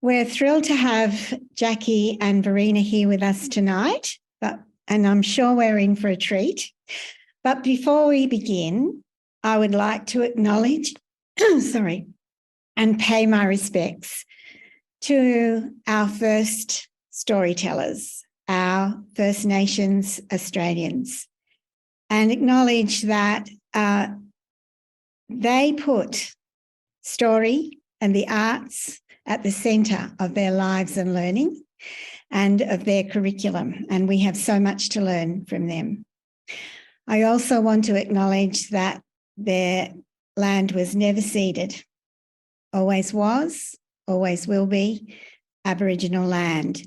We're thrilled to have Jackie and Verena here with us tonight, and I'm sure we're in for a treat. But before we begin, I would like to acknowledge, and pay my respects to our first storytellers, our First Nations Australians, and acknowledge that they put story and the arts at the centre of their lives and learning and of their curriculum, and we have so much to learn from them. I also want to acknowledge that their land was never ceded, always was, always will be Aboriginal land.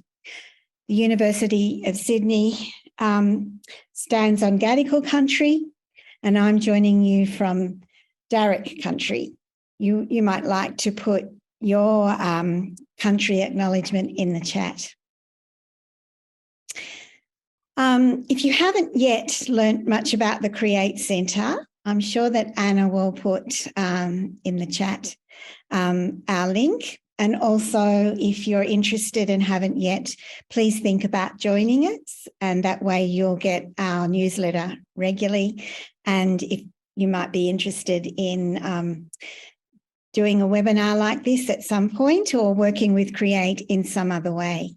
The University of Sydney stands on Gadigal country, and I'm joining you from Darug country. You might like to put your country acknowledgement in the chat. If you haven't yet learnt much about the Create Centre, I'm sure that Anna will put in the chat our link. And also, if you're interested and haven't yet, please think about joining us, and that way you'll get our newsletter regularly. And if you might be interested in doing a webinar like this at some point, or working with Create in some other way.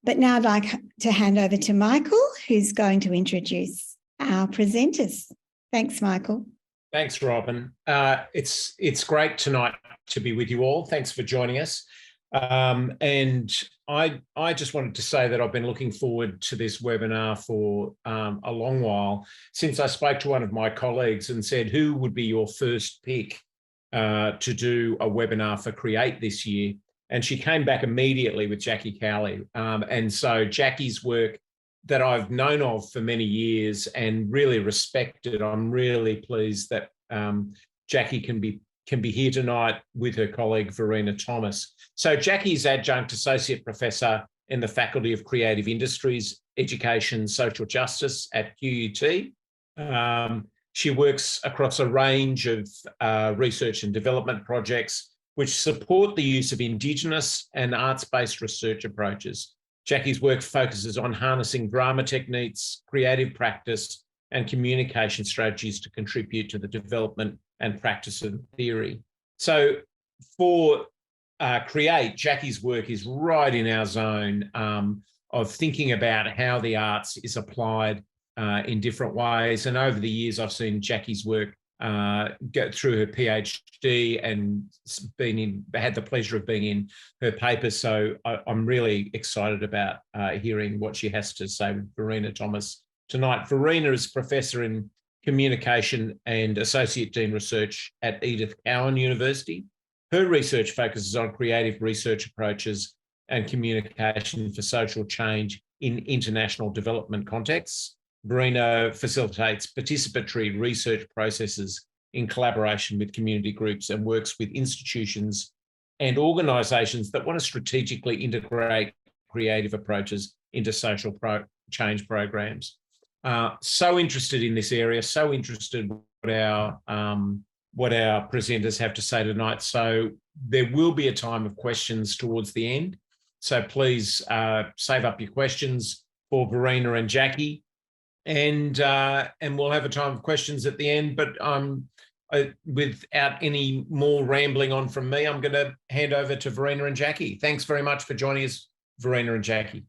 But now I'd like to hand over to Michael, who's going to introduce our presenters. Thanks, Michael. Thanks, Robin. It's great tonight to be with you all. Thanks for joining us. And I just wanted to say that I've been looking forward to this webinar for a long while, since I spoke to one of my colleagues and said, who would be your first pick to do a webinar for Create this year? And she came back immediately with Jackie Kauli. And so Jackie's work that I've known of for many years and really respected, I'm really pleased that Jackie can be here tonight with her colleague, Verena Thomas. So Jackie's Adjunct Associate Professor in the Faculty of Creative Industries, Education, Social Justice at QUT. She works across a range of research and development projects which support the use of Indigenous and arts-based research approaches. Jackie's work focuses on harnessing drama techniques, creative practice, and communication strategies to contribute to the development and practice of theory. So for Create, Jackie's work is right in our zone of thinking about how the arts is applied in different ways. And over the years, I've seen Jackie's work go through her PhD and had the pleasure of being in her papers. So I'm really excited about hearing what she has to say with Verena Thomas tonight. Verena is Professor in Communication and Associate Dean Research at Edith Cowan University. Her research focuses on creative research approaches and communication for social change in international development contexts. Verena facilitates participatory research processes in collaboration with community groups and works with institutions and organisations that want to strategically integrate creative approaches into social change programs. So interested in this area, so interested what our presenters have to say tonight. So there will be a time of questions towards the end. So please save up your questions for Verena and Jackie. And we'll have a time of questions at the end, but without any more rambling on from me, I'm going to hand over to Verena and Jackie. Thanks very much for joining us, Verena and Jackie.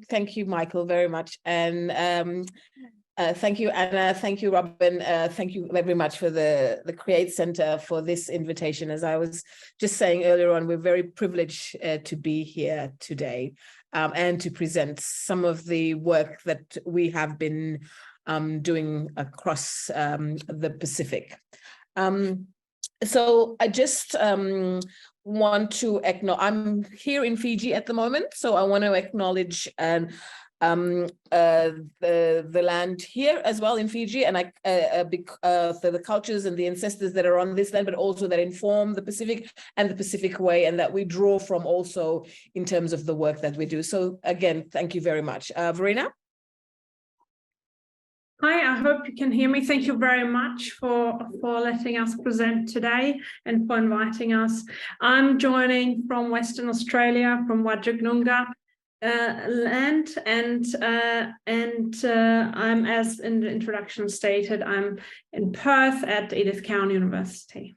Thank you, Michael, very much. And thank you, Anna. Thank you, Robin. Thank you very much for the Create Centre for this invitation. As I was just saying earlier on, we're very privileged to be here today. And to present some of the work that we have been doing across the Pacific. So I just want to acknowledge, I'm here in Fiji at the moment, so I want to acknowledge the land here as well in Fiji, and the cultures and the ancestors that are on this land, but also that inform the Pacific and the Pacific Way, and that we draw from also in terms of the work that we do. So again, thank you very much. Verena? Hi, I hope you can hear me. Thank you very much for letting us present today and for inviting us. I'm joining from Western Australia, from Wajirrnunga land, and I'm, as in the introduction stated, I'm in Perth at Edith Cowan University.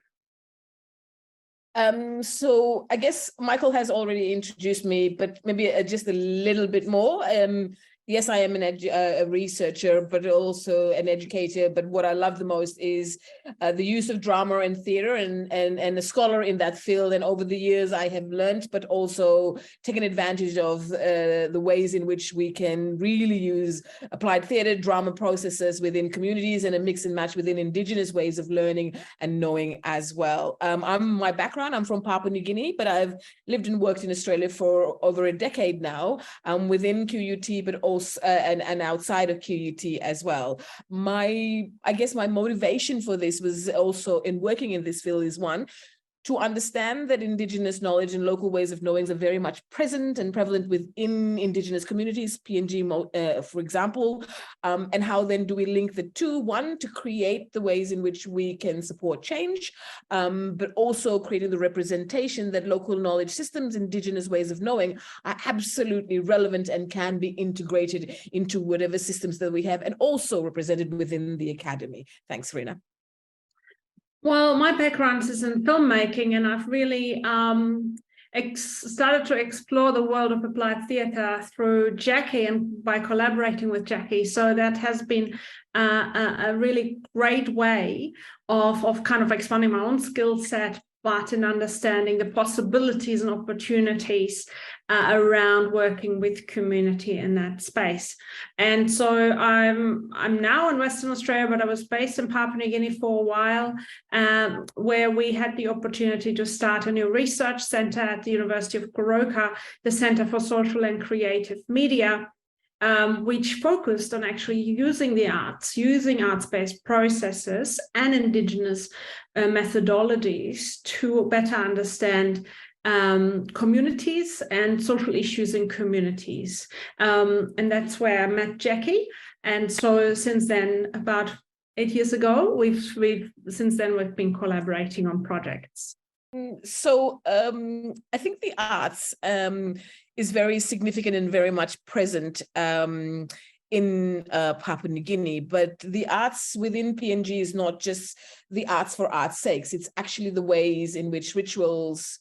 So I guess Michael has already introduced me, but maybe just a little bit more. Yes, I am a researcher, but also an educator. But what I love the most is the use of drama and theatre, and a scholar in that field. And over the years, I have learned, but also taken advantage of the ways in which we can really use applied theatre drama processes within communities and a mix and match within Indigenous ways of learning and knowing as well. My background, I'm from Papua New Guinea, but I've lived and worked in Australia for over a decade now, within QUT, but also and outside of QUT as well. I guess my motivation for this was also in working in this field is one, to understand that Indigenous knowledge and local ways of knowing are very much present and prevalent within Indigenous communities, PNG, for example, and how then do we link the two? One, to create the ways in which we can support change, but also creating the representation that local knowledge systems, Indigenous ways of knowing are absolutely relevant and can be integrated into whatever systems that we have and also represented within the academy. Thanks, Verena. Well, my background is in filmmaking, and I've really started to explore the world of applied theatre through Jackie and by collaborating with Jackie. So that has been a really great way of kind of expanding my own skill set, but in understanding the possibilities and opportunities around working with community in that space. And so I'm now in Western Australia, but I was based in Papua New Guinea for a while, where we had the opportunity to start a new research centre at the University of Goroka, the Centre for Social and Creative Media, which focused on actually using the arts, using arts-based processes and Indigenous methodologies to better understand communities and social issues in communities. And that's where I met Jackie. And so since then, about 8 years ago, we've been collaborating on projects. So I think the arts is very significant and very much present in Papua New Guinea, but the arts within PNG is not just the arts for art's sakes. It's actually the ways in which rituals,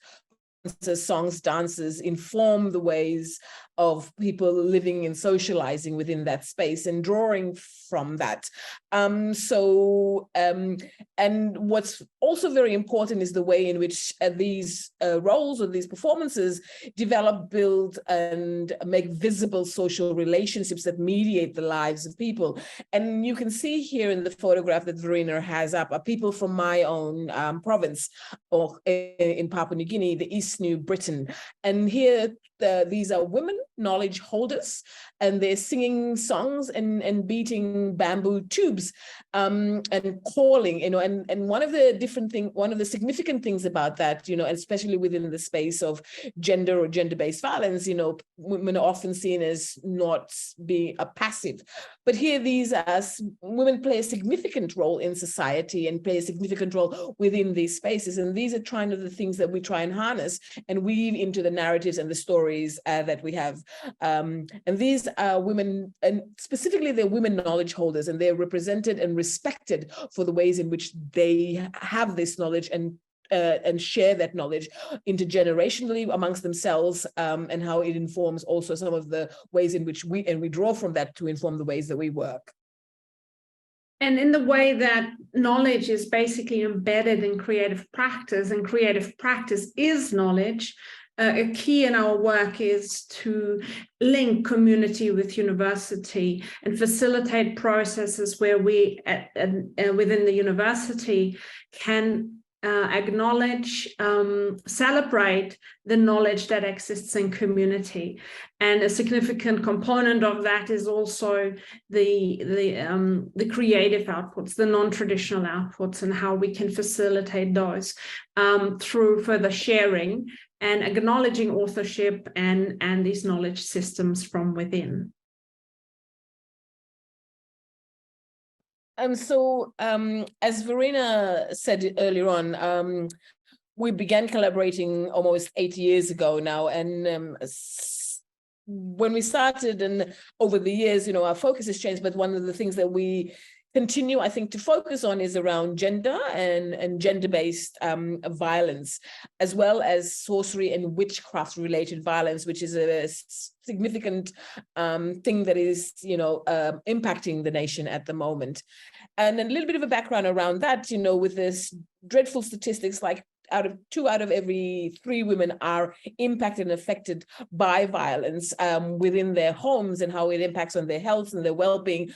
songs, dances inform the ways of people living and socializing within that space and drawing from that. And what's also very important is the way in which these roles or these performances develop, build, and make visible social relationships that mediate the lives of people. And you can see here in the photograph that Verena has up are people from my own province, or in Papua New Guinea, the East New Britain. And here, these are women, knowledge holders, and they're singing songs and beating bamboo tubes and calling, and one of the significant things about that, and especially within the space of gender or gender-based violence, women are often seen as not being passive. But here, women play a significant role in society and play a significant role within these spaces. And these are kind of the things that we try and harness and weave into the narratives and the stories that we have. And these are women, and specifically they're women knowledge holders, and they're represented and respected for the ways in which they have this knowledge and share that knowledge intergenerationally amongst themselves, and how it informs also some of the ways in which we draw from that to inform the ways that we work. And in the way that knowledge is basically embedded in creative practice, and creative practice is knowledge, a key in our work is to link community with university and facilitate processes where we within the university can acknowledge, celebrate the knowledge that exists in community. And a significant component of that is also the creative outputs, the non-traditional outputs, and how we can facilitate those through further sharing and acknowledging authorship and these knowledge systems from within. As Verena said earlier on, we began collaborating almost 8 years ago now, and when we started, and over the years, our focus has changed, but one of the things that we continue, I think, to focus on is around gender and gender-based violence, as well as sorcery and witchcraft-related violence, which is a significant thing that is, impacting the nation at the moment. And a little bit of a background around that, with this dreadful statistics, like 2 out of every 3 women are impacted and affected by violence within their homes, and how it impacts on their health and their well-being.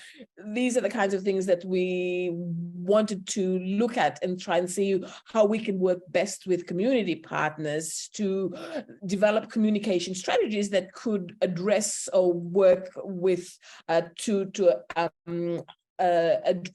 These are the kinds of things that we wanted to look at and try and see how we can work best with community partners to develop communication strategies that could address or work with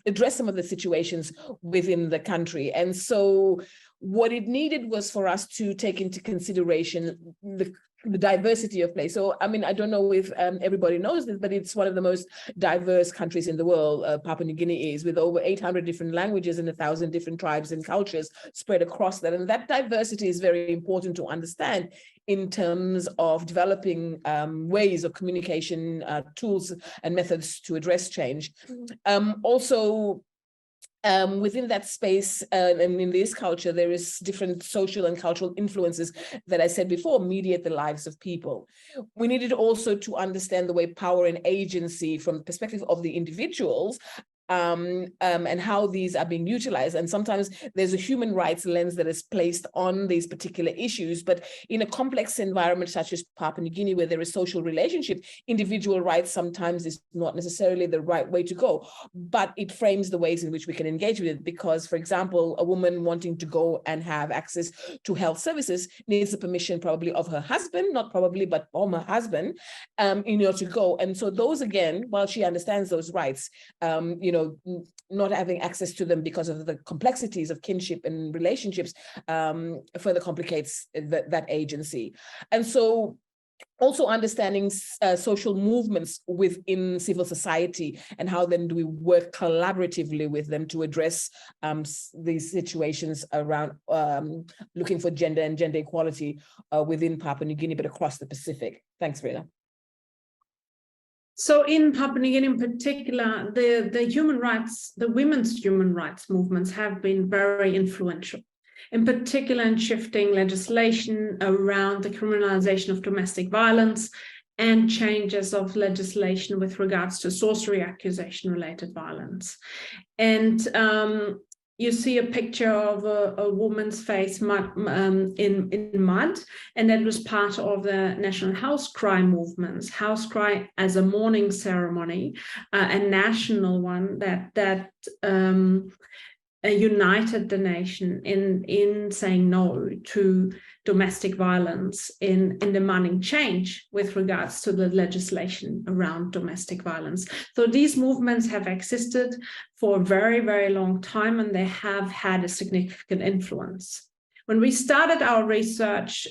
address some of the situations within the country. And so what it needed was for us to take into consideration the diversity of place. So, I don't know if everybody knows this, but it's one of the most diverse countries in the world, Papua New Guinea is, with over 800 different languages and 1,000 different tribes and cultures spread across that. And that diversity is very important to understand in terms of developing ways of communication, tools and methods to address change. Within that space and in this culture, there is different social and cultural influences that I said before mediate the lives of people. We needed also to understand the way power and agency from the perspective of the individuals and how these are being utilized. And sometimes there's a human rights lens that is placed on these particular issues, but in a complex environment such as Papua New Guinea, where there is social relationship, individual rights sometimes is not necessarily the right way to go, but it frames the ways in which we can engage with it. Because, for example, a woman wanting to go and have access to health services needs the permission probably of her husband, not probably, but from her husband, in order to go. And so those, again, while she understands those rights, not having access to them because of the complexities of kinship and relationships further complicates that agency. And so also understanding social movements within civil society, and how then do we work collaboratively with them to address these situations around looking for gender and gender equality within Papua New Guinea, but across the Pacific. Thanks, Verena. So in Papua New Guinea in particular, the human rights, the women's human rights movements have been very influential, in particular in shifting legislation around the criminalization of domestic violence and changes of legislation with regards to sorcery accusation-related violence. And you see a picture of a woman's face in mud, and that was part of the national house cry movements. House cry as a mourning ceremony, a national one that united the nation in saying no to domestic violence, in demanding change with regards to the legislation around domestic violence. So these movements have existed for a very, very long time, and they have had a significant influence. When we started our research,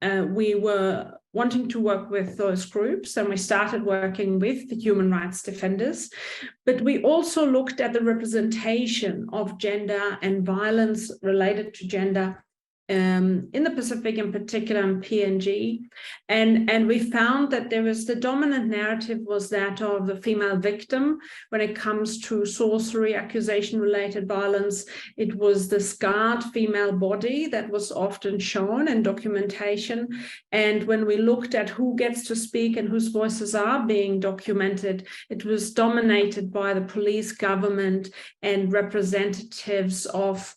we were wanting to work with those groups, and we started working with the human rights defenders, but we also looked at the representation of gender and violence related to gender in the Pacific, in particular in PNG, and we found that there was the dominant narrative was that of the female victim when it comes to sorcery accusation-related violence. It was the scarred female body that was often shown in documentation, and when we looked at who gets to speak and whose voices are being documented, it was dominated by the police, government, and representatives of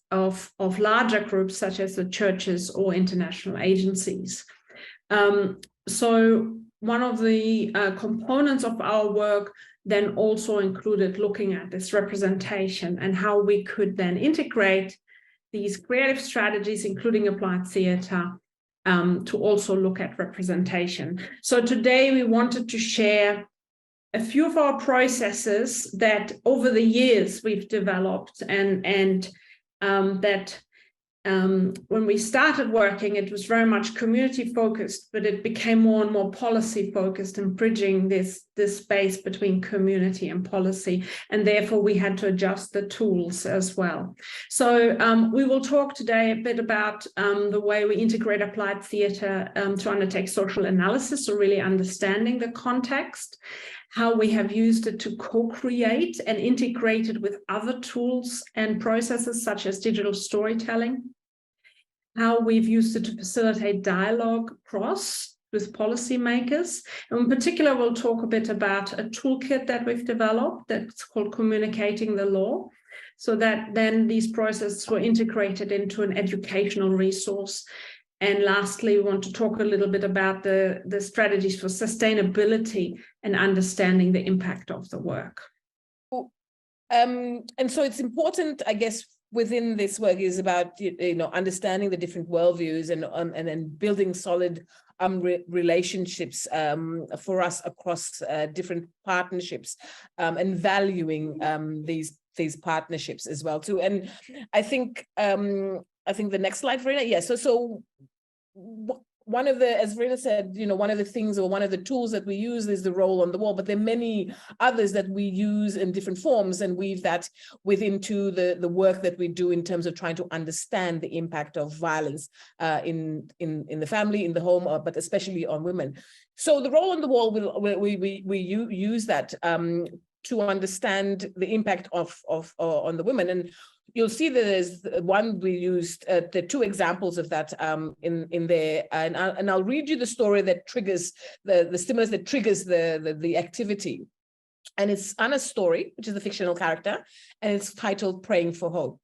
larger groups such as the churches or international agencies. So one of the components of our work then also included looking at this representation and how we could then integrate these creative strategies, including applied theatre, to also look at representation. So today we wanted to share a few of our processes that over the years we've developed and that when we started working, it was very much community focused, but it became more and more policy focused and bridging this space between community and policy. And therefore we had to adjust the tools as well. So we will talk today a bit about the way we integrate applied theatre to undertake social analysis, so really understanding the context, how we have used it to co-create and integrate it with other tools and processes such as digital storytelling, how we've used it to facilitate dialogue across with policymakers. And in particular, we'll talk a bit about a toolkit that we've developed that's called Communicating the Law, so that then these processes were integrated into an educational resource. And lastly, we want to talk a little bit about the strategies for sustainability and understanding the impact of the work. And so it's important, I guess, within this work is about understanding the different worldviews and then building solid relationships for us across different partnerships and valuing these partnerships as well too. And I think the next slide, Verena. Yeah. So one of the, as Verena said, one of the things or one of the tools that we use is the role on the wall, but there are many others that we use in different forms and weave that into the work that we do in terms of trying to understand the impact of violence in the family, in the home, but especially on women. So the role on the wall, we use that to understand the impact on the women. And you'll see that there's one we used, the two examples of that in there, and I'll read you the story that triggers the stimulus that triggers the activity, and it's Anna's story, which is the fictional character, and it's titled "Praying for Hope."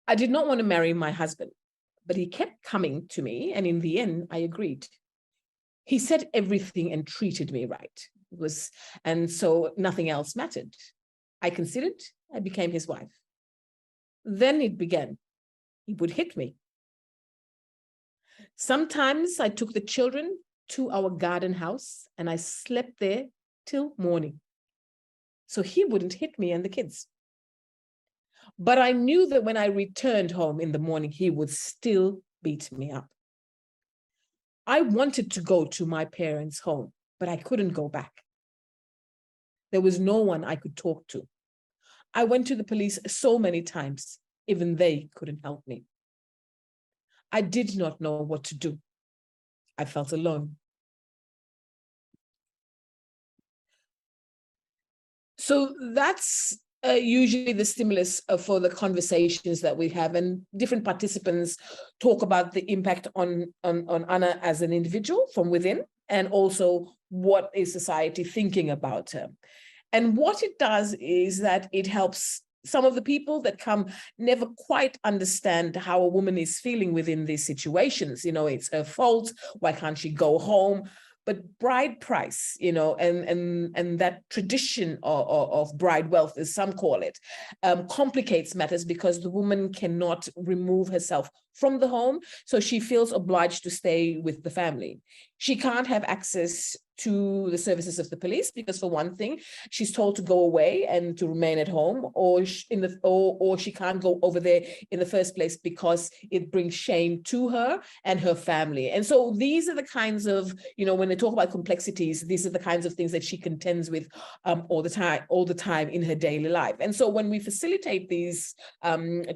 I did not want to marry my husband, but he kept coming to me, and in the end, I agreed. He said everything and treated me right. And so nothing else mattered. I considered. I became his wife. Then it began. He would hit me. Sometimes I took the children to our garden house and I slept there till morning, so he wouldn't hit me and the kids. But I knew that when I returned home in the morning, he would still beat me up. I wanted to go to my parents' home, but I couldn't go back. There was no one I could talk to. I went to the police so many times, even they couldn't help me. I did not know what to do. I felt alone. So that's usually the stimulus for the conversations that we have, and different participants talk about the impact on Anna as an individual from within, and also what is society thinking about her. And what it does is that it helps some of the people that come never quite understand how a woman is feeling within these situations. It's her fault. Why can't she go home? But bride price, and that tradition of bride wealth, as some call it, complicates matters because the woman cannot remove herself from the home, so she feels obliged to stay with the family. She can't have access to the services of the police because, for one thing, she's told to go away and to remain at home, or she can't go over there in the first place because it brings shame to her and her family. And so these are the kinds of, when they talk about complexities, these are the kinds of things that she contends with all the time in her daily life. And so when we facilitate these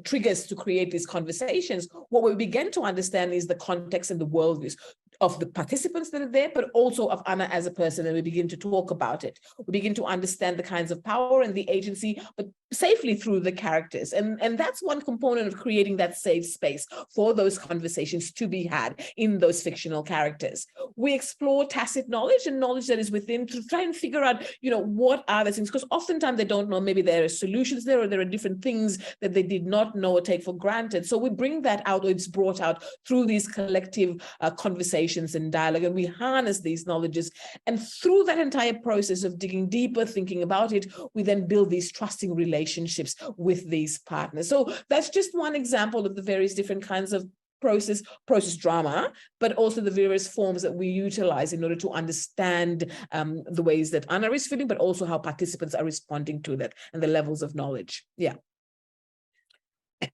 triggers to create these conversations, what we begin to understand is the context and the worldviews of the participants that are there, but also of Anna as a person, and we begin to talk about it. We begin to understand the kinds of power and the agency, but safely through the characters. And that's one component of creating that safe space for those conversations to be had in those fictional characters. We explore tacit knowledge and knowledge that is within to try and figure out, what are the things, because oftentimes they don't know, maybe there are solutions there, or there are different things that they did not know or take for granted. So we bring that out, or it's brought out through these collective conversations and dialogue, and we harness these knowledges. And through that entire process of digging deeper, thinking about it, we then build these trusting relationships with these partners. So that's just one example of the various different kinds of process drama, but also the various forms that we utilize in order to understand the ways that Anna is feeling, but also how participants are responding to that and the levels of knowledge. Yeah.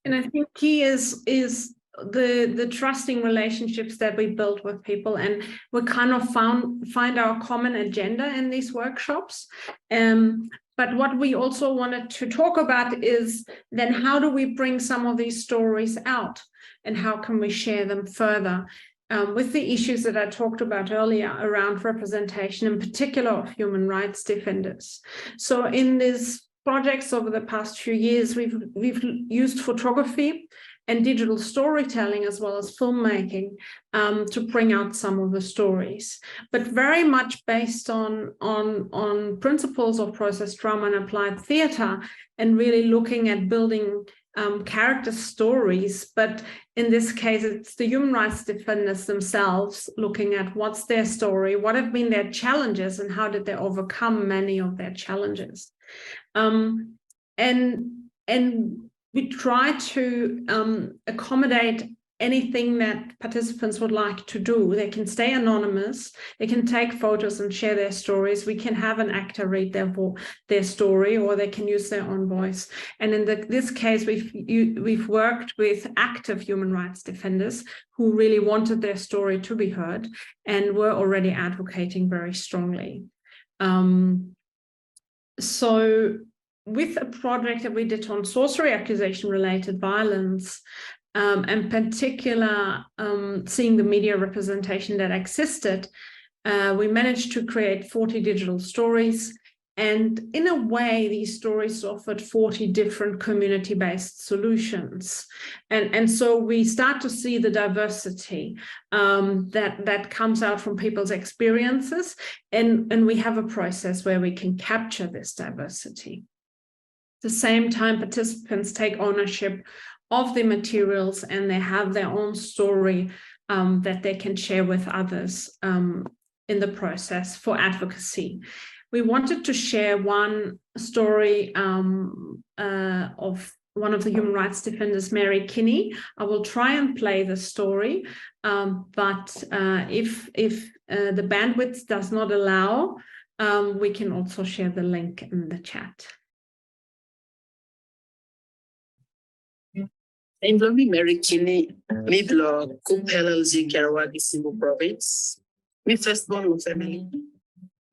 And I think key is the trusting relationships that we build with people, and we kind of find our common agenda in these workshops. But what we also wanted to talk about is then how do we bring some of these stories out, and how can we share them further with the issues that I talked about earlier around representation, in particular of human rights defenders. So in these projects over the past few years, we've used photography and digital storytelling as well as filmmaking to bring out some of the stories, but very much based on principles of process drama and applied theatre, and really looking at building character stories. But in this case, it's the human rights defenders themselves looking at what's their story, what have been their challenges, and how did they overcome many of their challenges. And we try to accommodate anything that participants would like to do. They can stay anonymous, they can take photos and share their stories. We can have an actor read their story, or they can use their own voice. And in this case, we've worked with active human rights defenders who really wanted their story to be heard and were already advocating very strongly. So with a project that we did on sorcery accusation-related violence, and particular seeing the media representation that existed, we managed to create 40 digital stories. And in a way, these stories offered 40 different community-based solutions. And so we start to see the diversity that comes out from people's experiences. And we have a process where we can capture this diversity. At the same time, participants take ownership of the materials, and they have their own story that they can share with others in the process for advocacy. We wanted to share one story of one of the human rights defenders, Mary Kinney. I will try and play the story, but if the bandwidth does not allow, we can also share the link in the chat. Employee Mary Kinney, me blog Kupelal Zikarawagi Simbo province. Me firstborn of family.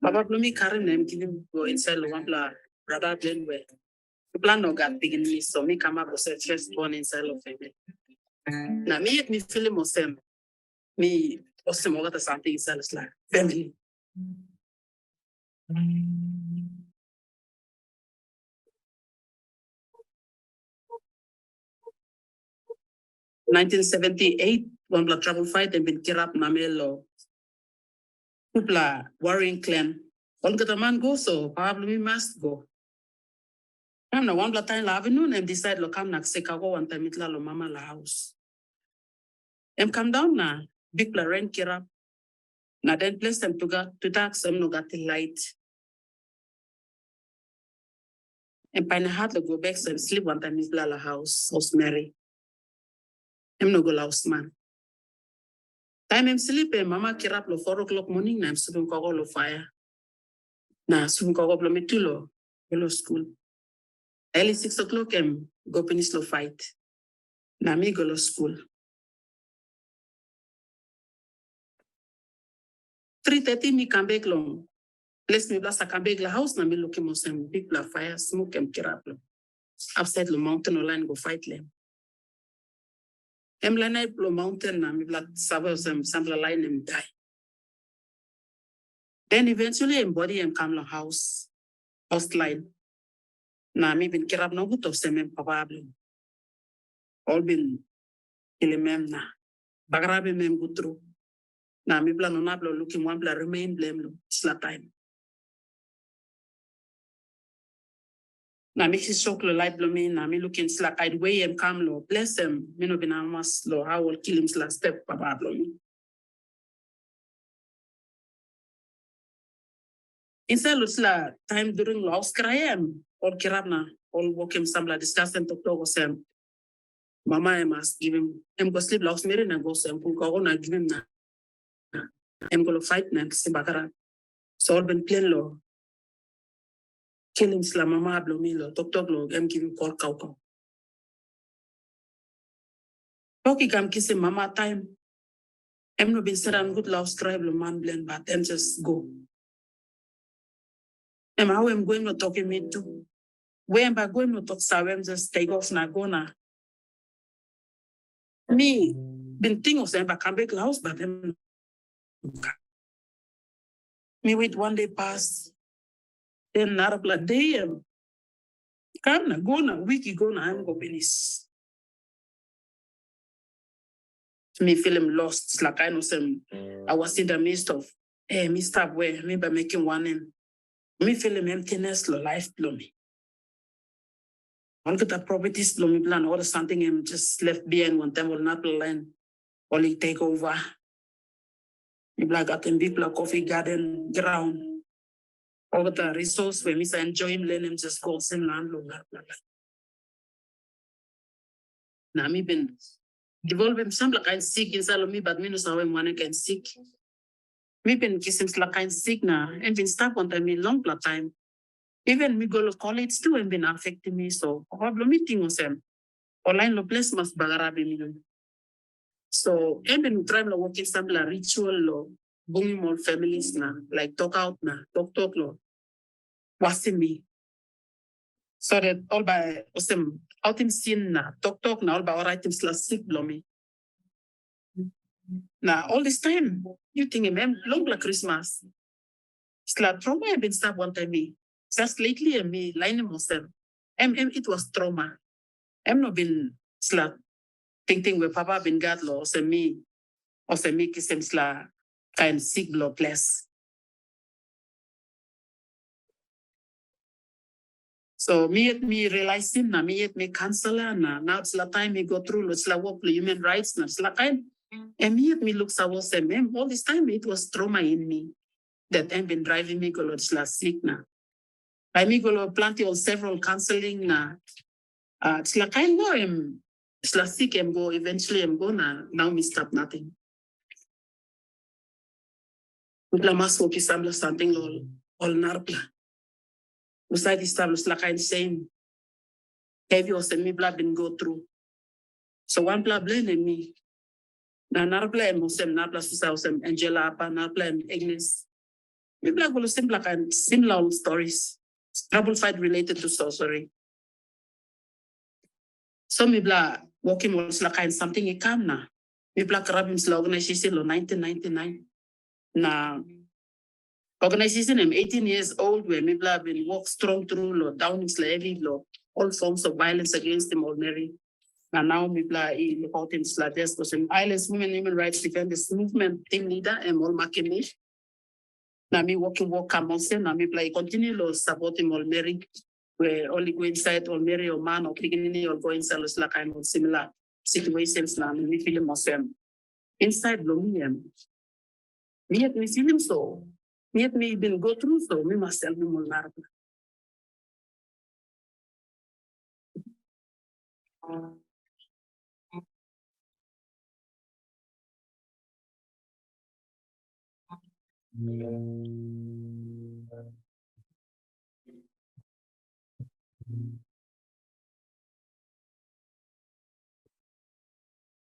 Papa Blumi Karen name Kinim go inside Luambla, brother Glenway. The plan no got big in me, so me come up with firstborn inside of family. Now me feel most me also more than something inside like family. 1978, one blood trouble fight and been kirap namelo. Kupla warring clan. One get a man go, so probably we must go. I'm the one blood time avenue and decide lo come nak sekago one time itla lo mama la house. Come down na big la rent kirap. Na then place them to tax them no got the light. Pine hard to go back and sleep one time itla la house Mary. No go house man. Time I'm sleeping, mama kirap lo 4 o'clock morning na I'm sleeping kogo lo fire. Na sleeping kogo lo metulo go school. Early 6 o'clock I'm go finish lo fight. Na me go lo school. 3:30 me come back long. Place me blast a come back la house na me looking most big la fire smoke em kirap lo. Outside the mountain line go fight them. Emlana plo mountain na mi blood sabos sample line and die. Then eventually embody come house line. Na mi bin kirap no gut of semen probably. All been ilimem na. Bagrabe mem gutru. Na mi bla no nablo looking one bla remain blame lo sla time. Na mi shock lo light blow me na mi looking slack I'd way him come lo bless him me no bina mas lo how will kill him slack step papa blow me. Inside lo sla time during lo house cryam all kirap na all walk him samla discuss and talk to sem. Mama I must give him go sleep lo house meri na go sem go na give him na go lo fight na si bakara. So all been plain lo kill him sla mama blow me lo talk lo give him call cow. Poki kam kisse mama time. I'm no been said good love scribe man blend, but I'm just go. And how I'm going to talk me to. Where am I going to talk so I'm just take off na go na. Me been things I'm back come back house, but I'm me wait one day pass. Then narapla day come na go na week go na I'm go finish. Me feel him lost. It's like I know some. I was in the midst of me stop where maybe making one him. Me feel him emptiness, life blow me. All the properties blow me plan or something I'm just left behind one time will not land. Only take over. Me like got them big coffee garden ground. All the resource where me enjoy him land him just go same land long. Now me been develop him some like I'm sick inside of me, but me no know how I'm one can sick. Me been kissing like I'm sick now and been stuck on time long time. Even me go to college too and been affecting me. So problem meeting was online lo place must bagarabi me. So I've been trying to work in some ritual lo bringing more families na like talk out na talk lo wasi me. So that all by awesome out in scene na talk na all by all items la sick blow me. Now all this time you think long like Christmas. It's like trauma I've been stuck one time me. Just lately me line myself. It was trauma. I'm not been slat thinking where Papa been got law or me kissing sla kind sick blood place. So me realizing na me counselor na now it's la time me go through it's la work human rights na it's la kind and me looks I was all this time it was trauma in me that have been driving me go it's la sick na. I me go plenty of several counseling na. It's like I know it's like sick and go eventually I'm gonna now me stop nothing. Utla mas work establish something all narpla. Beside establish like I'm saying heavy or me blood been go through. So one blood blame me. Na narpla and most narpla susah Angela apa narpla and Agnes. Me blood will seem like similar stories. Trouble fight related to sorcery. So me bla working was like kind something it come na. Me bla karabim sla organization lo 1999. Na organization I'm 18 years old where me bla been walk strong through lo down in slavery lo all forms of violence against them ordinary. And now me bla look out in slaves for some islands women human rights defenders movement team leader and all makimi. Na me working work come on na me bla continue lo supporting all Mary. Where only go inside or marry or man or beginning or go inside is like kind of similar situations now. We feel myself inside Blomium. Me feel him so. Me been go through so me myself no more.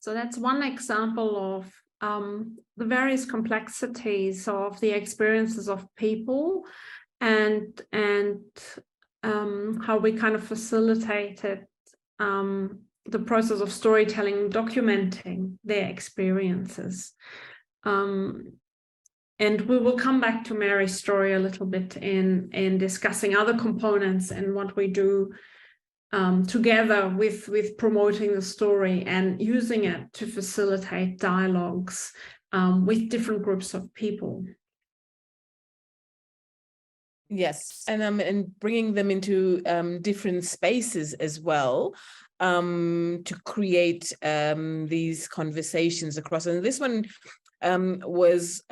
So that's one example of the various complexities of the experiences of people and how we kind of facilitated the process of storytelling, documenting their experiences. And we will come back to Mary's story a little bit in discussing other components and what we do together with promoting the story and using it to facilitate dialogues with different groups of people. Yes, and bringing them into different spaces as well to create these conversations across. And this one was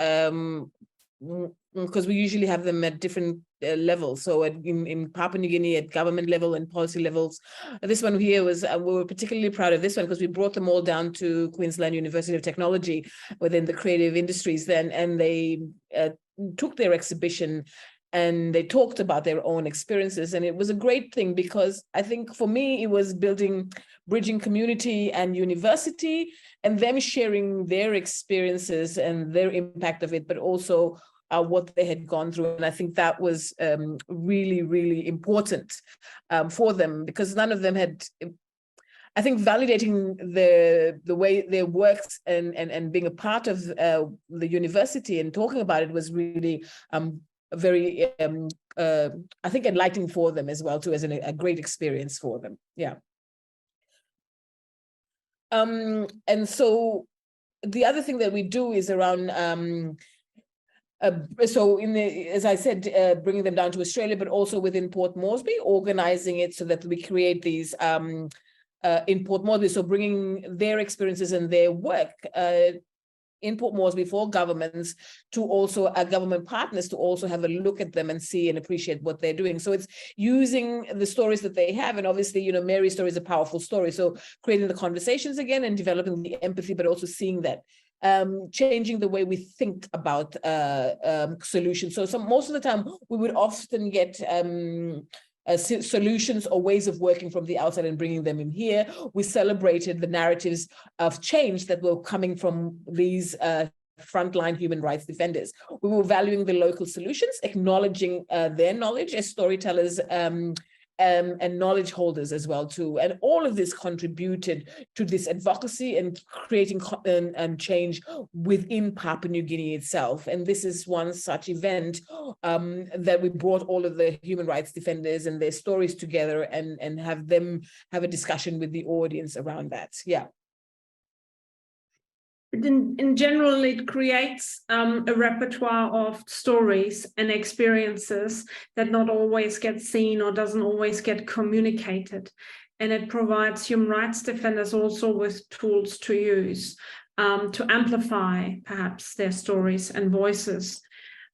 because we usually have them at different levels. So in Papua New Guinea at government level and policy levels. This one here was, we were particularly proud of this one because we brought them all down to Queensland University of Technology within the creative industries then, and they took their exhibition and they talked about their own experiences. And it was a great thing, because I think for me, it was bridging community and university, and them sharing their experiences and their impact of it, but also what they had gone through. And I think that was really, really important for them, because none of them had, I think, validating the way they worked and being a part of the university and talking about it was really very, I think, enlightening for them as well, too, as a great experience for them. Yeah. And so the other thing that we do is around, so as I said, bringing them down to Australia, but also within Port Moresby, organizing it so that we create these in Port Moresby, so bringing their experiences and their work in Port Moresby for governments to also government partners to also have a look at them and see and appreciate what they're doing. So it's using the stories that they have, and obviously, Mary's story is a powerful story. So creating the conversations again and developing the empathy, but also seeing that. Changing the way we think about solutions. So most of the time, we would often get solutions or ways of working from the outside and bringing them in here. We celebrated the narratives of change that were coming from these frontline human rights defenders. We were valuing the local solutions, acknowledging their knowledge as storytellers and knowledge holders as well too. And all of this contributed to this advocacy and creating and change within Papua New Guinea itself. And this is one such event that we brought all of the human rights defenders and their stories together and have them have a discussion with the audience around that. Yeah. In general, it creates a repertoire of stories and experiences that not always get seen or doesn't always get communicated. And it provides human rights defenders also with tools to use to amplify perhaps their stories and voices.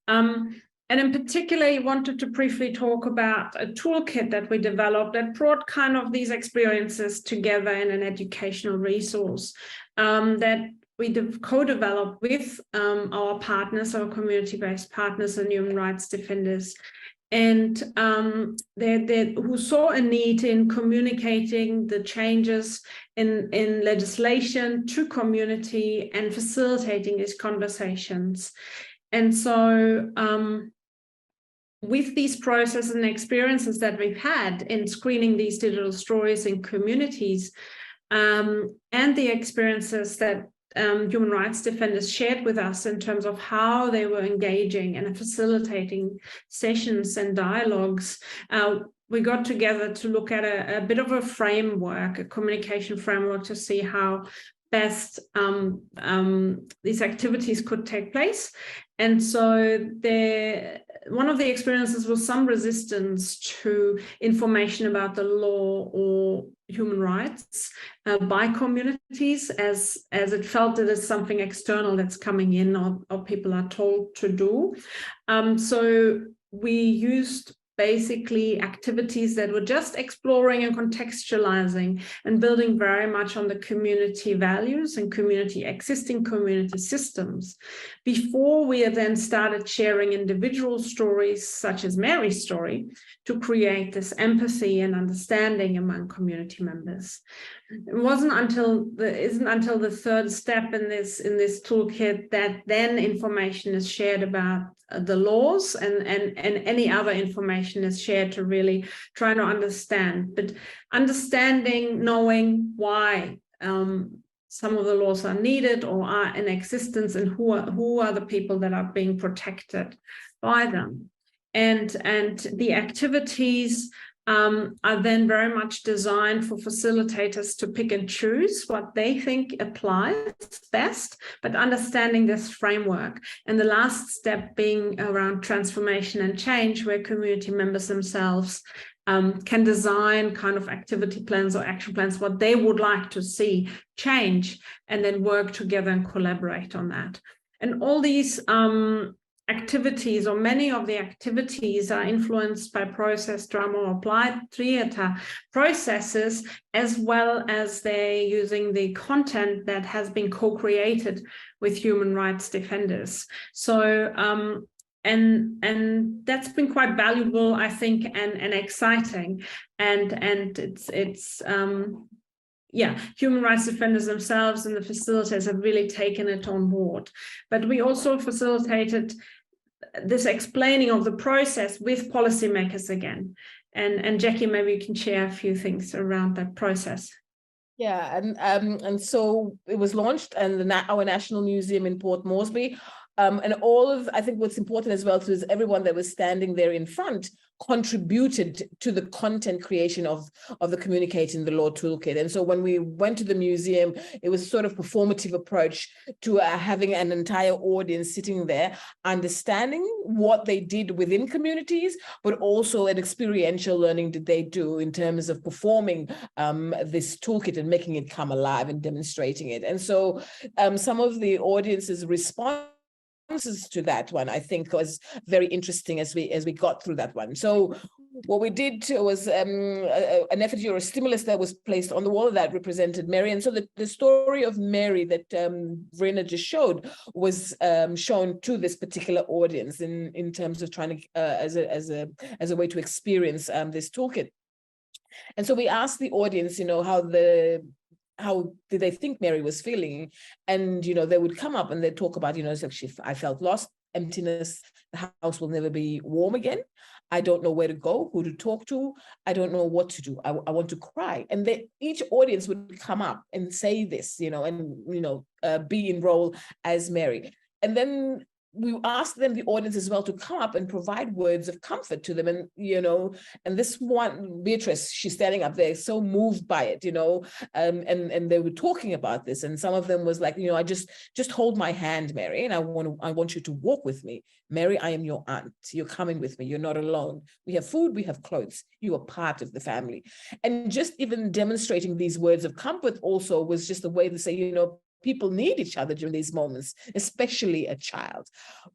And in particular, I wanted to briefly talk about a toolkit that we developed that brought kind of these experiences together in an educational resource that we co-developed with our partners, our community-based partners and human rights defenders, and who saw a need in communicating the changes in legislation to community and facilitating these conversations. And so with these processes and experiences that we've had in screening these digital stories in communities, and the experiences that human rights defenders shared with us in terms of how they were engaging and facilitating sessions and dialogues, we got together to look at a bit of a framework, a communication framework, to see how best these activities could take place. And so one of the experiences was some resistance to information about the law or human rights by communities, as it felt that it's something external that's coming in or people are told to do. So we used basically activities that were just exploring and contextualizing and building very much on the community values and existing community systems, before we then started sharing individual stories such as Mary's story to create this empathy and understanding among community members. It isn't until the third step in this toolkit that then information is shared about the laws and any other information is shared to really try to understand. But understanding, knowing why some of the laws are needed or are in existence, and who are the people that are being protected by them. And the activities are then very much designed for facilitators to pick and choose what they think applies best, but understanding this framework. And the last step being around transformation and change, where community members themselves can design kind of activity plans or action plans, what they would like to see change, and then work together and collaborate on that. And all these activities, or many of the activities, are influenced by process, drama, or applied theatre processes, as well as they're using the content that has been co-created with human rights defenders. So and that's been quite valuable, I think, and exciting, and it's human rights defenders themselves and the facilitators have really taken it on board. But we also facilitated this explaining of the process with policymakers again. And Jackie, maybe you can share a few things around that process. Yeah, and so it was launched in our National Museum in Port Moresby. And I think what's important as well too is everyone that was standing there in front contributed to the content creation of the Communicating the Law Toolkit. And so when we went to the museum, it was sort of performative approach to having an entire audience sitting there, understanding what they did within communities, but also an experiential learning did they do in terms of performing this toolkit and making it come alive and demonstrating it. And so some of the audience's responses to that one, I think, was very interesting as we got through that one. So what we did was an effigy or a stimulus that was placed on the wall that represented Mary. And so the story of Mary that Verena just showed was shown to this particular audience in terms of trying to as a way to experience this toolkit. And so we asked the audience, how did they think Mary was feeling? And, they would come up and they'd talk about, it's like I felt lost, emptiness, the house will never be warm again. I don't know where to go, who to talk to. I don't know what to do. I want to cry. And each audience would come up and say this, and, be in role as Mary. And then we asked them, the audience as well, to come up and provide words of comfort to them. And, and this one, Beatrice, she's standing up there so moved by it, and they were talking about this. And some of them was like, I just hold my hand, Mary, and I want you to walk with me. Mary, I am your aunt. You're coming with me. You're not alone. We have food, we have clothes. You are part of the family. And just even demonstrating these words of comfort also was just a way to say, people need each other during these moments, especially a child.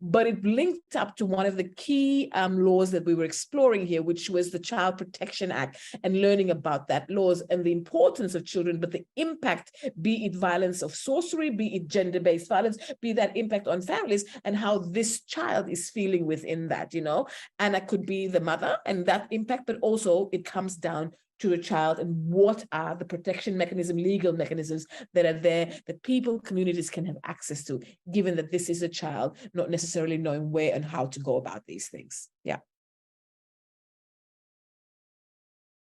But it linked up to one of the key laws that we were exploring here, which was the Child Protection Act, and learning about that laws and the importance of children, but the impact, be it violence of sorcery, be it gender-based violence, be that impact on families, and how this child is feeling within that, and that could be the mother and that impact, but also it comes down to a child, and what are the protection mechanism, legal mechanisms that are there that people, communities can have access to, given that this is a child, not necessarily knowing where and how to go about these things. Yeah.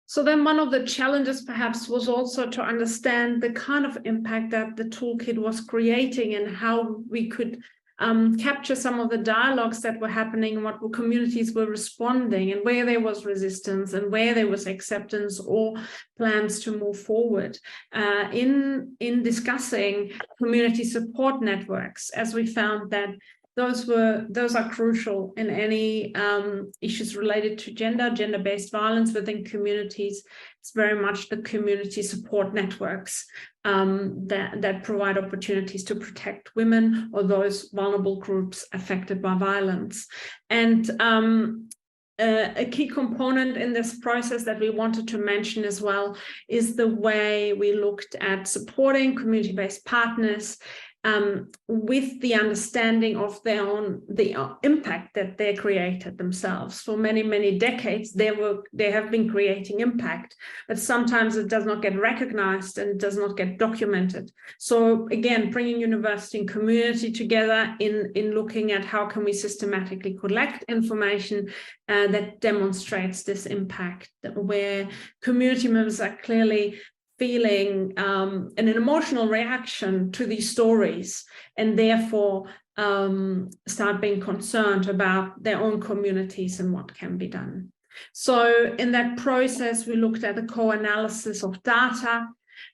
So then one of the challenges perhaps was also to understand the kind of impact that the toolkit was creating and how we could capture some of the dialogues that were happening and what communities were responding, and where there was resistance and where there was acceptance or plans to move forward in discussing community support networks, as we found that those are crucial in any issues related to gender-based violence within communities. It's very much the community support networks that provide opportunities to protect women or those vulnerable groups affected by violence. And a key component in this process that we wanted to mention as well is the way we looked at supporting community-based partners with the understanding of the impact that they created themselves. For many, many decades, they have been creating impact, but sometimes it does not get recognized and it does not get documented. So again, bringing university and community together in looking at how can we systematically collect information that demonstrates this impact, where community members are clearly feeling an emotional reaction to these stories, and therefore start being concerned about their own communities and what can be done. So in that process, we looked at the co-analysis of data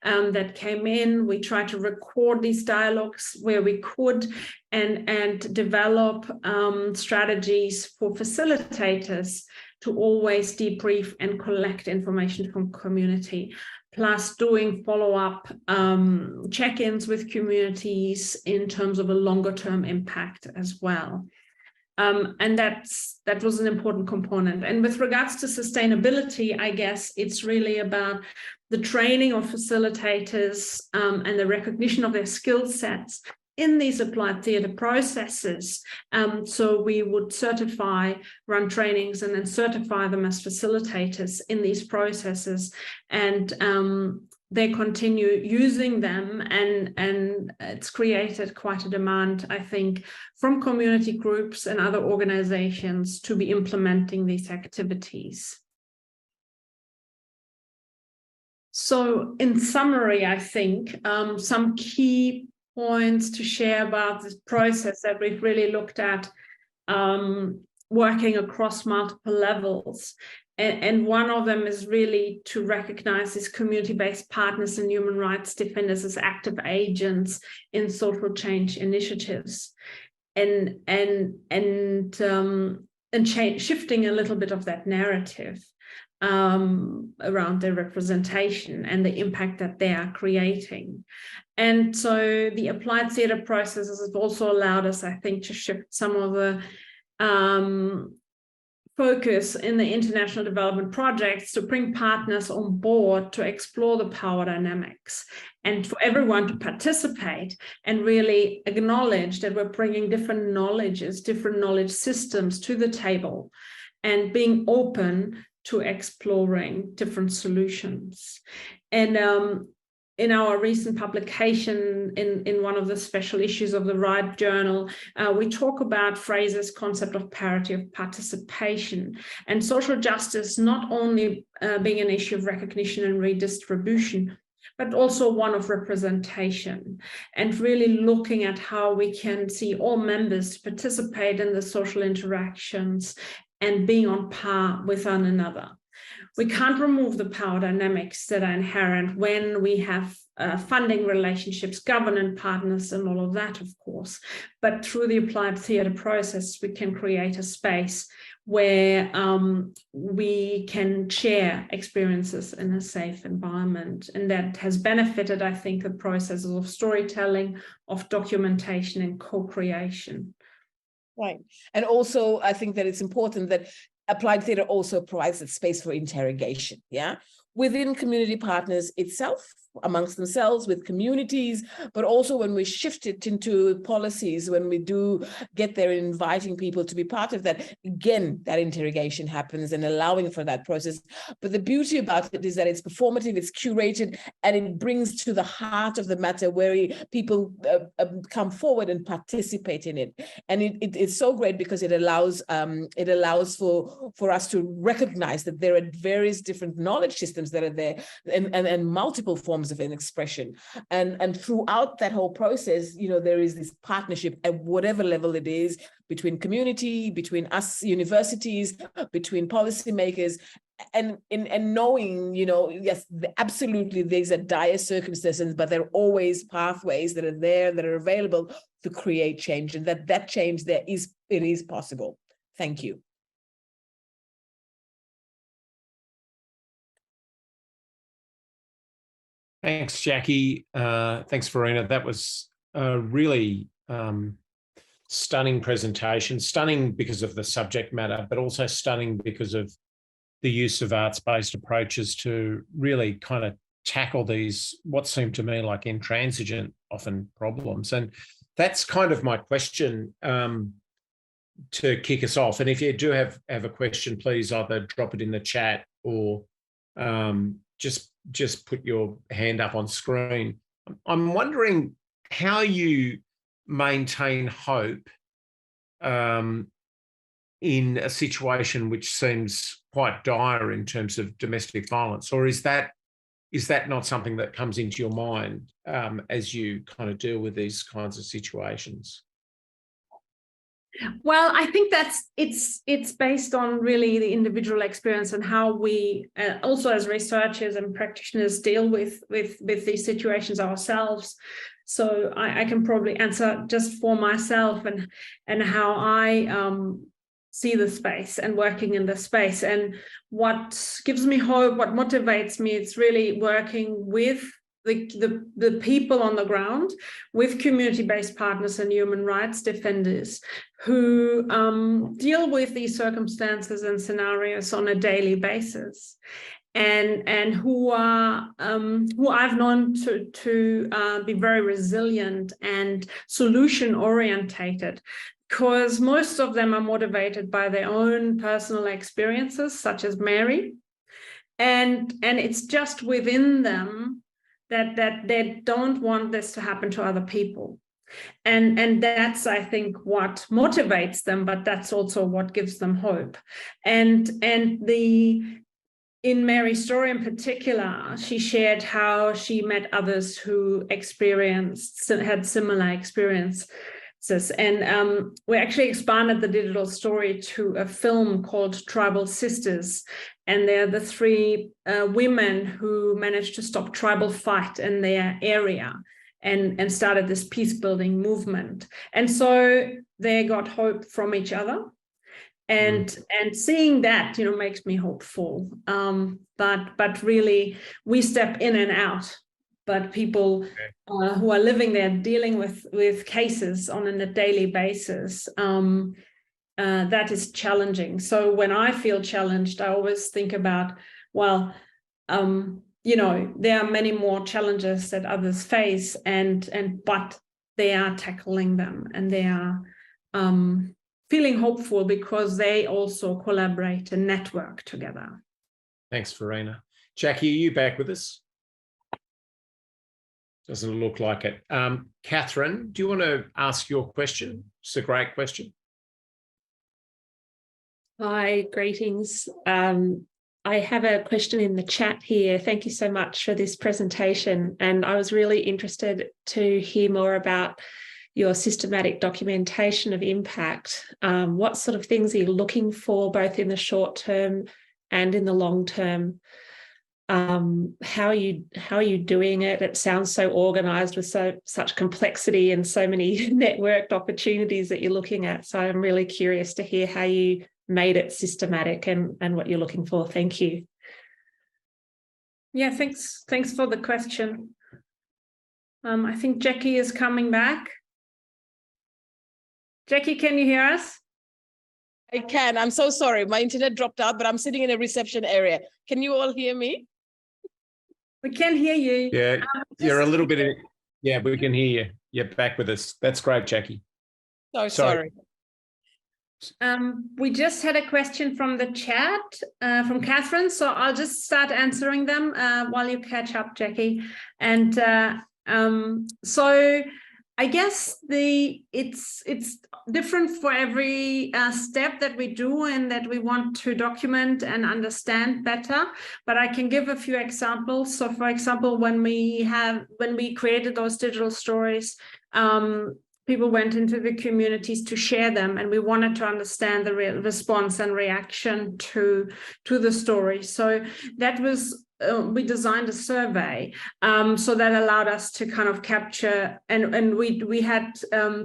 that came in. We tried to record these dialogues where we could and develop strategies for facilitators to always debrief and collect information from community, plus doing follow-up check-ins with communities in terms of a longer-term impact as well. And that was an important component. And with regards to sustainability, I guess it's really about the training of facilitators and the recognition of their skill sets, in these applied theatre processes. So we would run trainings and then certify them as facilitators in these processes, and they continue using them, and it's created quite a demand, I think, from community groups and other organizations to be implementing these activities. So in summary, I think some key points to share about this process that we've really looked at, working across multiple levels. And one of them is really to recognize these community-based partners and human rights defenders as active agents in social change initiatives, and shifting a little bit of that narrative around their representation and the impact that they are creating. And so the applied theatre processes have also allowed us, I think, to shift some of the focus in the international development projects to bring partners on board to explore the power dynamics, and for everyone to participate and really acknowledge that we're bringing different knowledges, different knowledge systems to the table, and being open to exploring different solutions. And in our recent publication in one of the special issues of the Right Journal, we talk about Fraser's concept of parity of participation, and social justice not only being an issue of recognition and redistribution, but also one of representation, and really looking at how we can see all members participate in the social interactions and being on par with one another. We can't remove the power dynamics that are inherent when we have funding relationships, governance partners, and all of that, of course. But through the applied theatre process, we can create a space where we can share experiences in a safe environment. And that has benefited, I think, the processes of storytelling, of documentation, and co-creation. Right. And also, I think that it's important that applied theatre also provides that space for interrogation, within community partners itself, amongst themselves, with communities, but also when we shift it into policies, when we do get there inviting people to be part of that, again, that interrogation happens and allowing for that process. But the beauty about it is that it's performative, it's curated, and it brings to the heart of the matter where people come forward and participate in it. And it's so great because it allows for us to recognize that there are various different knowledge systems that are there, and multiple forms of an expression, and throughout that whole process, there is this partnership at whatever level it is, between community, between us universities, between policymakers, and knowing, yes, absolutely, these are dire circumstances, but there are always pathways that are there, that are available to create change, and that change it is possible. Thank you. Thanks, Jackie. Thanks, Verena. That was a really stunning presentation. Stunning because of the subject matter, but also stunning because of the use of arts-based approaches to really kind of tackle these, what seem to me like intransigent, often, problems. And that's kind of my question to kick us off. And if you do have a question, please either drop it in the chat or just put your hand up on screen. I'm wondering how you maintain hope in a situation which seems quite dire in terms of domestic violence, or is that not something that comes into your mind as you kind of deal with these kinds of situations? Well, I think it's based on really the individual experience and how we also as researchers and practitioners deal with these situations ourselves. So I can probably answer just for myself and how I see the space and working in the space. And what gives me hope, what motivates me, it's really working with the people on the ground, with community-based partners and human rights defenders who deal with these circumstances and scenarios on a daily basis. and who I've known to be very resilient and solution orientated, because most of them are motivated by their own personal experiences, such as Mary, and it's just within them that they don't want this to happen to other people. And that's, I think, what motivates them, but that's also what gives them hope. And in Mary's story in particular, she shared how she met others who had similar experiences. And we actually expanded the digital story to a film called Tribal Sisters. And they're the three women who managed to stop tribal fight in their area and started this peace building movement. And so they got hope from each other. And seeing that, makes me hopeful. But really, we step in and out. But people who are living there, dealing with cases on a daily basis, that is challenging. So when I feel challenged, I always think about, well, there are many more challenges that others face, but they are tackling them, and they are feeling hopeful because they also collaborate and network together. Thanks, Verena. Jackie, are you back with us? Doesn't look like it. Catherine, do you want to ask your question? It's a great question. Hi, greetings. I have a question in the chat here. Thank you so much for this presentation. And I was really interested to hear more about your systematic documentation of impact. What sort of things are you looking for, both in the short term and in the long term? How are you doing it? It sounds so organised with such complexity and so many networked opportunities that you're looking at. So I'm really curious to hear how you made it systematic and what you're looking for. Thank you. Yeah, thanks for the question. I think Jackie is coming back. Jackie, can you hear us? I can. I'm so sorry. My internet dropped out, but I'm sitting in a reception area. Can you all hear me? We can hear you. Yeah, you're a little bit. Yeah, we can hear you. You're back with us. That's great, Jackie. Oh, sorry. We just had a question from the chat from Catherine, so I'll just start answering them while you catch up, Jackie. And so I guess it's different for every step that we do and that we want to document and understand better. But I can give a few examples. So, for example, when we created those digital stories, people went into the communities to share them, and we wanted to understand the response and reaction to the story. So that was we designed a survey, so that allowed us to kind of capture, and we had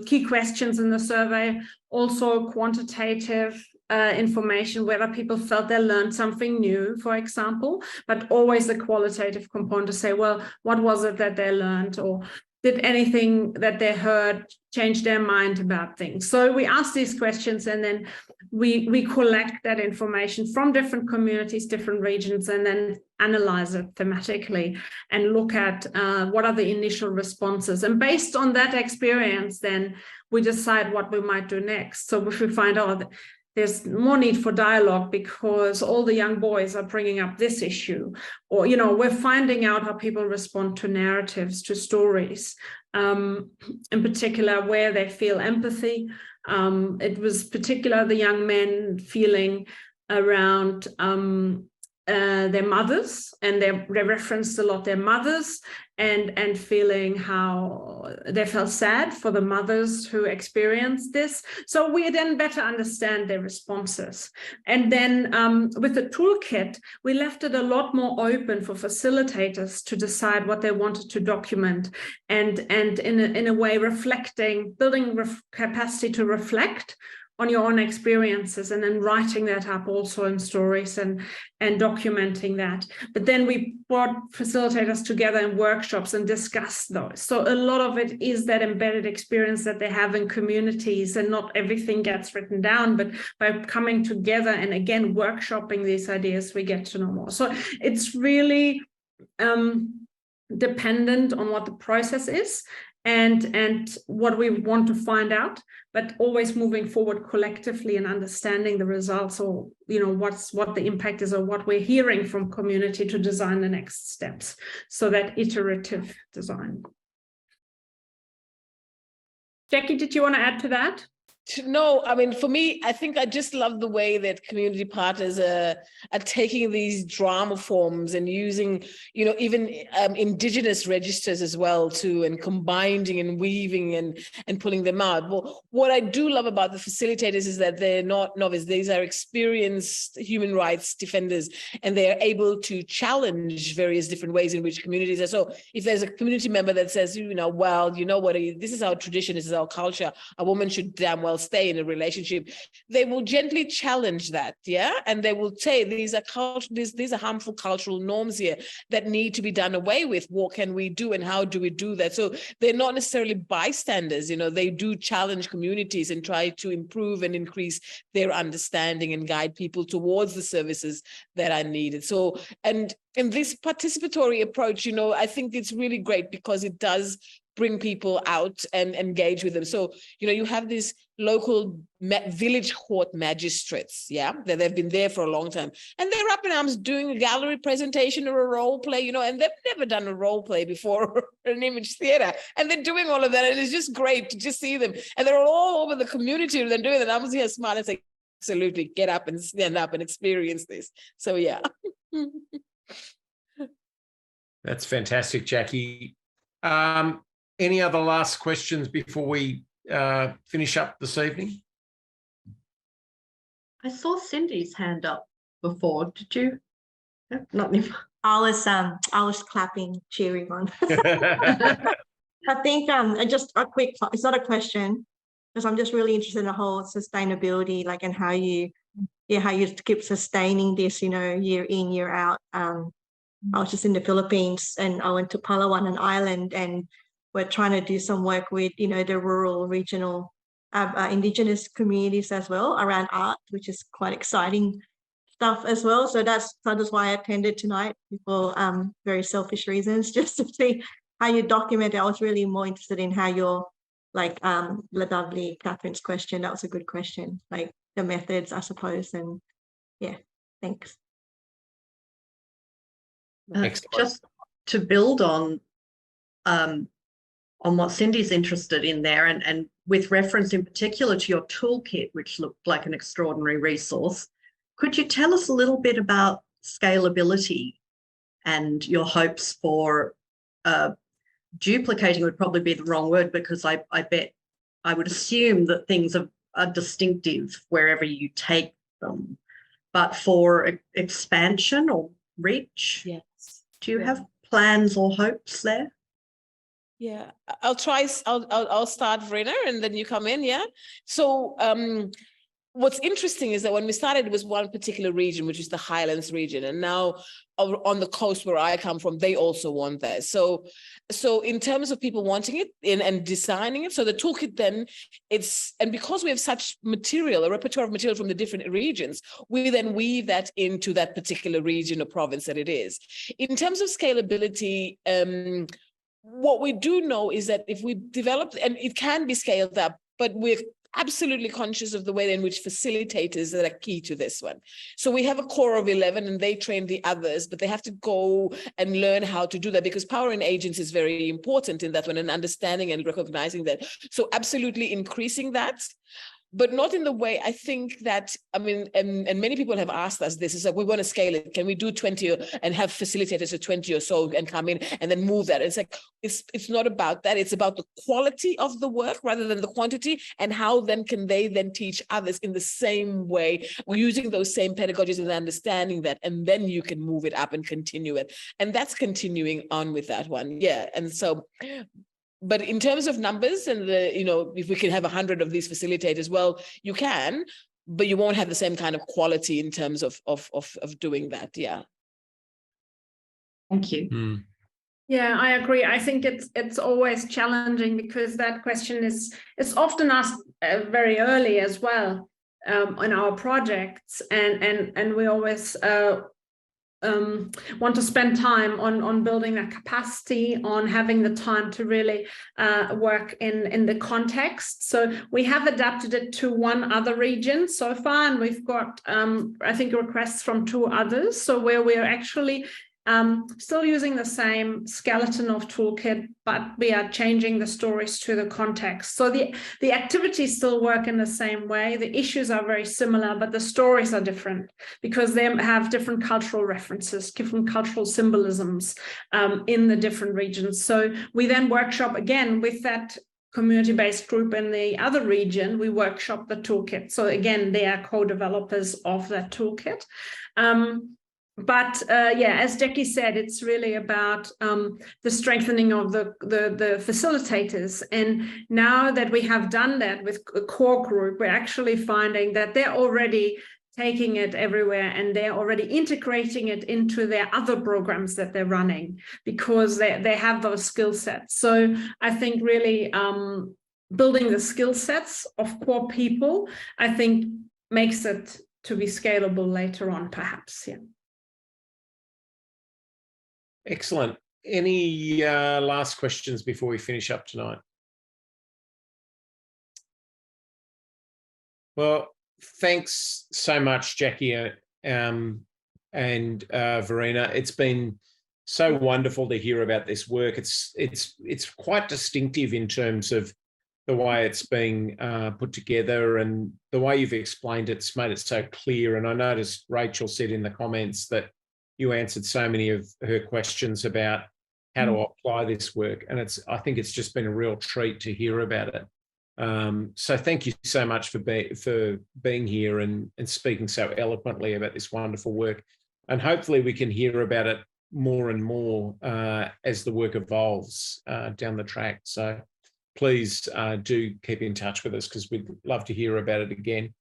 key questions in the survey, also quantitative information, whether people felt they learned something new, for example, but always a qualitative component to say, well, what was it that they learned, or did anything that they heard change their mind about things? So we ask these questions, and then we collect that information from different communities, different regions, and then analyze it thematically and look at what are the initial responses. And based on that experience, then we decide what we might do next. So if we find out there's more need for dialogue because all the young boys are bringing up this issue, or, we're finding out how people respond to narratives, to stories, in particular where they feel empathy. It was particular the young men feeling around their mothers, and they referenced a lot their mothers, and feeling how they felt sad for the mothers who experienced this. So we then better understand their responses. And then with the toolkit, we left it a lot more open for facilitators to decide what they wanted to document, and in a way reflecting, building capacity to reflect on your own experiences, and then writing that up also in stories and documenting that. But then we brought facilitators together in workshops and discussed those. So a lot of it is that embedded experience that they have in communities, and not everything gets written down, but by coming together and again workshopping these ideas, we get to know more. So it's really dependent on what the process is and what we want to find out, but always moving forward collectively and understanding the results, or what the impact is, or what we're hearing from community to design the next steps. So that iterative design. Jackie, did you want to add to that? No, I mean, for me, I think I just love the way that community partners are taking these drama forms and using, even indigenous registers as well too, and combining and weaving and pulling them out. Well, what I do love about the facilitators is that they're not novice. These are experienced human rights defenders, and they're able to challenge various different ways in which communities are. So if there's a community member that says, this is our tradition, this is our culture, a woman should damn well stay in a relationship, they will gently challenge that, and they will say these are harmful cultural norms here that need to be done away with. What can we do, and how do we do that? So they're not necessarily bystanders, they do challenge communities and try to improve and increase their understanding and guide people towards the services that are needed. So, and in this participatory approach, I think it's really great because it does bring people out and engage with them. So, you have these local village court magistrates, that they've been there for a long time. And they're up in arms doing a gallery presentation or a role play, and they've never done a role play before, an image theater. And they're doing all of that. And it's just great to just see them. And they're all over the community and they're doing it. I was here smiling and saying, absolutely, get up and stand up and experience this. So, yeah. That's fantastic, Jackie. Any other last questions before we finish up this evening? I saw Cindy's hand up before. Did you? No, not anymore. I was clapping, cheering on. I think just a quick, it's not a question, because I'm just really interested in the whole sustainability, and how you keep sustaining this, year in, year out. I was just in the Philippines, and I went to Palawan, an island, and we're trying to do some work with, the rural, regional, indigenous communities as well around art, which is quite exciting stuff as well. So that's why I attended tonight for very selfish reasons, just to see how you document it. I was really more interested in how you're, lovely Catherine's question. That was a good question, the methods, I suppose. And yeah, thanks. Just to build on what Cindy's interested in there, and with reference in particular to your toolkit, which looked like an extraordinary resource, could you tell us a little bit about scalability and your hopes for duplicating would probably be the wrong word, because I bet I would assume that things are distinctive wherever you take them, but for expansion or reach? Yes. Do you have plans or hopes there? Yeah, I'll start, Verena, and then you come in, So what's interesting is that when we started, it was one particular region, which is the Highlands region. And now on the coast where I come from, they also want that. So in terms of people wanting it and designing it, so the toolkit then and because we have such material, a repertoire of material from the different regions, we then weave that into that particular region or province that it is. In terms of scalability, what we do know is that if we develop, and it can be scaled up, but we're absolutely conscious of the way in which facilitators that are key to this one. So we have a core of 11 and they train the others, but they have to go and learn how to do that, because power in agents is very important in that one, and understanding and recognizing that. So absolutely increasing that. But not in the way I think that, and many people have asked us this, is that we want to scale it. Can we do 20 and have facilitators of 20 or so and come in and then move that? It's it's not about that. It's about the quality of the work rather than the quantity, and how then can they then teach others in the same way, using those same pedagogies and understanding that, and then you can move it up and continue it. And that's continuing on with that one. Yeah. And so but in terms of numbers and if we can have 100 of these facilitators, well, you can, but you won't have the same kind of quality in terms of doing that. Yeah. Thank you. Mm. Yeah, I agree. I think it's always challenging because that question is often asked very early as well in our projects, and we always want to spend time on building that capacity, on having the time to really work in the context. So we have adapted it to one other region so far, and we've got I think requests from 2 others. So where we're actually still using the same skeleton of toolkit, but we are changing the stories to the context. So the activities still work in the same way. The issues are very similar, but the stories are different because they have different cultural references, different cultural symbolisms in the different regions. So we then workshop again with that community-based group in the other region. We workshop the toolkit. So again, they are co-developers of that toolkit. But as Jackie said, it's really about the strengthening of the facilitators. And now that we have done that with a core group, we're actually finding that they're already taking it everywhere, and they're already integrating it into their other programs that they're running because they have those skill sets. So I think really building the skill sets of core people, I think, makes it to be scalable later on, perhaps. Yeah. Excellent. Any last questions before we finish up tonight? Well, thanks so much, Jackie and Verena. It's been so wonderful to hear about this work. It's quite distinctive in terms of the way it's being put together and the way you've explained it's made it so clear. And I noticed Rachel said in the comments that you answered so many of her questions about how to apply this work. And I think it's just been a real treat to hear about it. So thank you so much for being here and speaking so eloquently about this wonderful work. And hopefully we can hear about it more and more as the work evolves down the track. So please do keep in touch with us because we'd love to hear about it again.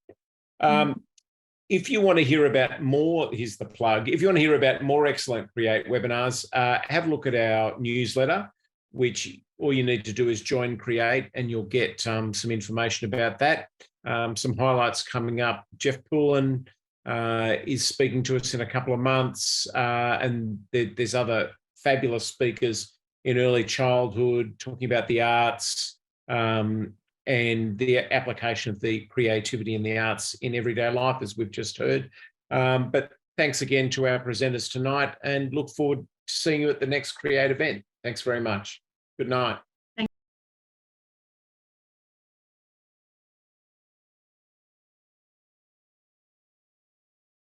If you want to hear about more, here's the plug. If you want to hear about more excellent Create webinars, have a look at our newsletter, which all you need to do is join Create and you'll get some information about that. Some highlights coming up. Jeff Poulin is speaking to us in a couple of months, and there's other fabulous speakers in early childhood talking about the arts, and the application of the creativity in the arts in everyday life, as we've just heard. But thanks again to our presenters tonight and look forward to seeing you at the next Create event. Thanks very much. Good night.